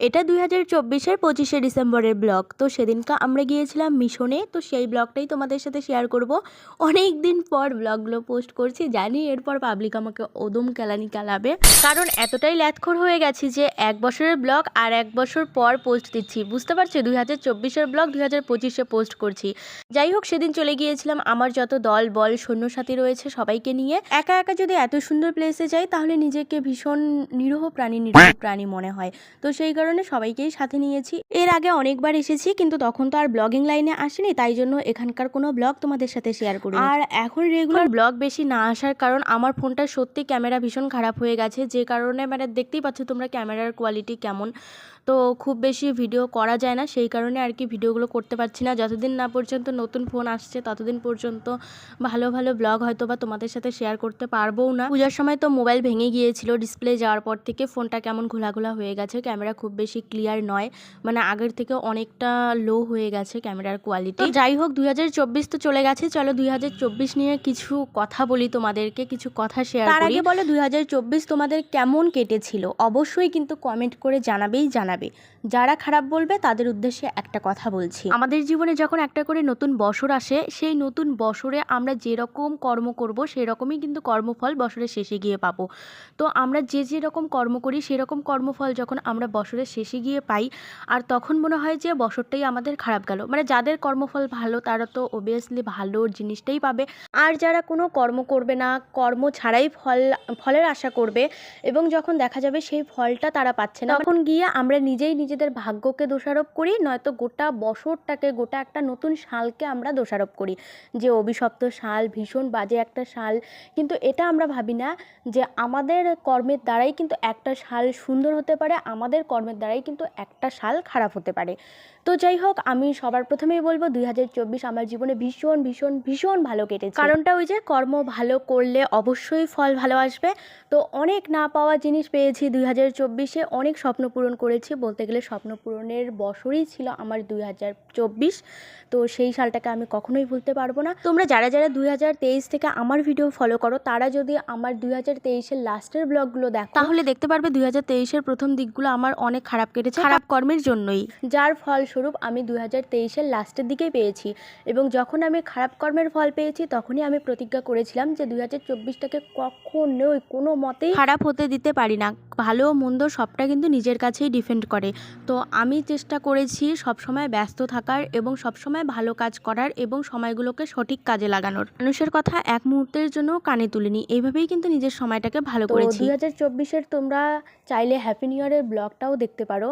এটা 2024-এর 25শে ডিসেম্বরের ব্লগ। তো সেদিনকা আমরা গিয়েছিলাম মিশনে, তো সেই ব্লগটাই তোমাদের সাথে শেয়ার করব। অনেক দিন পর ব্লগগুলো পোস্ট করছি, জানি এরপর পাবলিক আমাকে ওদম কেলানি কালাবে, কারণ এতটাই ল্যাথখোর হয়ে গেছি যে 1 বছরের ব্লগ আর 1 বছর পর পোস্ট দিচ্ছি। বুঝতে পারছো, 2024-এর ব্লগ 2025-এ পোস্ট করছি। যাই হোক, সেদিন চলে গিয়েছিলাম আমার যত দল বল সৈন্যসাথী রয়েছে সবাইকে নিয়ে। একা একা যদি এত সুন্দর প্লেসে যাই তাহলে নিজেকে ভীষণ নিরীহ প্রাণী মনে হয়। তো সেই কারণে সবাইকেই সাথে নিয়েছি। এর আগে অনেকবার এসেছি, কিন্তু তখন তো আর ব্লগিং লাইনে আসেনি, তাই জন্য এখানকার কোনো ব্লগ তোমাদের সাথে শেয়ার করি। আর এখন রেগুলার ব্লগ বেশি না আসার কারণ আমার ফোনটা সত্যি ক্যামেরা ভীষণ খারাপ হয়ে গেছে, যে কারণে মানে দেখতেই পাচ্ছ তোমরা ক্যামেরার কোয়ালিটি কেমন। তো খুব বেশি ভিডিও করা যায় না, সেই কারণে আর কি ভিডিওগুলো করতে পারছি না। যতদিন না পর্যন্ত নতুন ফোন আসছে ততদিন পর্যন্ত ভালো ভালো ব্লগ হয়তো বা তোমাদের সাথে শেয়ার করতে পারবো না। পূজার সময় তো মোবাইল ভেঙে গিয়েছিল, ডিসপ্লে যাওয়ার পর থেকে ফোনটা কেমন ঘোলা হয়ে গেছে, ক্যামেরা খুব বেশি ক্লিয়ার নয়, মানে আগের থেকে অনেকটা লো হয়ে গেছে ক্যামেরার কোয়ালিটি। যাই হোক, 2024 তো চলে গেছে, চলো 2024 নিয়ে কিছু কথা বলি তোমাদেরকে, কিছু কথা শেয়ার করি। তার আগে বলো 2024 তোমাদের কেমন কেটেছিল, অবশ্যই কিন্তু কমেন্ট করে জানাবেই জানাবে। যারা খারাপ বলবে তাদের উদ্দেশ্যে একটা কথা বলছি, আমাদের জীবনে যখন একটা করে নতুন বছর আসে, সেই নতুন বছরে আমরা যেরকম কর্ম করব সেই রকমই কিন্তু কর্মফল বছরের শেষে গিয়ে পাবো। তো আমরা যে রকম কর্ম করি সেরকম কর্মফল যখন আমরা বছরের শেষে গিয়ে পাই, আর তখন মনে হয় যে বছরটাই আমাদের খারাপ গেল। মানে যাদের কর্মফল ভালো তারা তো অবভিয়াসলি ভালো জিনিসটাই পাবে, আর যারা কোনো কর্ম করবে না, কর্ম ছাড়াই ফলের আশা করবে এবং যখন দেখা যাবে সেই ফলটা তারা পাচ্ছে না, তখন গিয়ে আমরা নিজেই নিজেদের ভাগ্যকে দোষারোপ করি, নয়তো গোটা বছরটাকে, গোটা একটা নতুন সালকে আমরা দোষারোপ করি যে অভিশপ্ত সাল, ভীষণ বাজে একটা সাল। কিন্তু এটা আমরা ভাবি না যে আমাদের কর্মের দ্বারাই কিন্তু একটা সাল সুন্দর হতে পারে, আমাদের কর্মের দ্বারাই কিন্তু একটা সাল খারাপ হতে পারে। তো যাই হোক, আমি সবার প্রথমেই বলবো 2024 আমার জীবনে ভীষণ ভীষণ ভীষণ ভালো কেটেছে। কারণটা ওই যে কর্ম ভালো করলে অবশ্যই ফল ভালো আসবে। তো অনেক না পাওয়া জিনিস পেয়েছি 2024-এ, অনেক স্বপ্ন পূরণ করেছি, বলতে গেলে স্বপ্ন পূরণের বছরই ছিল আমার 2024। তো সেই সালটাকে আমি কখনোই ভুলতে পারবো না। তোমরা যারা 2023 থেকে আমার ভিডিও ফলো করো, তারা যদি আমার 2023-এর লাস্টের ব্লগগুলো দেখো তাহলে দেখতে পারবে 2023-এর প্রথম দিকগুলো আমার অনেক খারাপ কেটেছে, খারাপ কর্মের জন্যই, যার ফলস্বরূপ আমি 2023-এর লাস্টের দিকেই পেয়েছি। এবং যখন আমি খারাপ কর্মের ফল পেয়েছি তখনই আমি প্রতিজ্ঞা করেছিলাম যে 2024টাকে কখনোই কোনো মতেই খারাপ হতে দিতে পারি না। ভালো মন্দ সবটা কিন্তু নিজের কাছেই ডিপেন্ড করে। তো আমি চেষ্টা করেছি সবসময় ব্যস্ত থাকার এবং সবসময় ভালো কাজ করার এবং সময়গুলোকে সঠিক কাজে লাগানোর। মানুষের কথা এক মুহূর্তের জন্য কানে তুলিনি, এইভাবেই কিন্তু নিজের সময়টাকে ভালো করেছি। 2024-এর তোমরা চাইলে হ্যাপি নিউ ইয়ারের ব্লগটাও দেখতে পারো।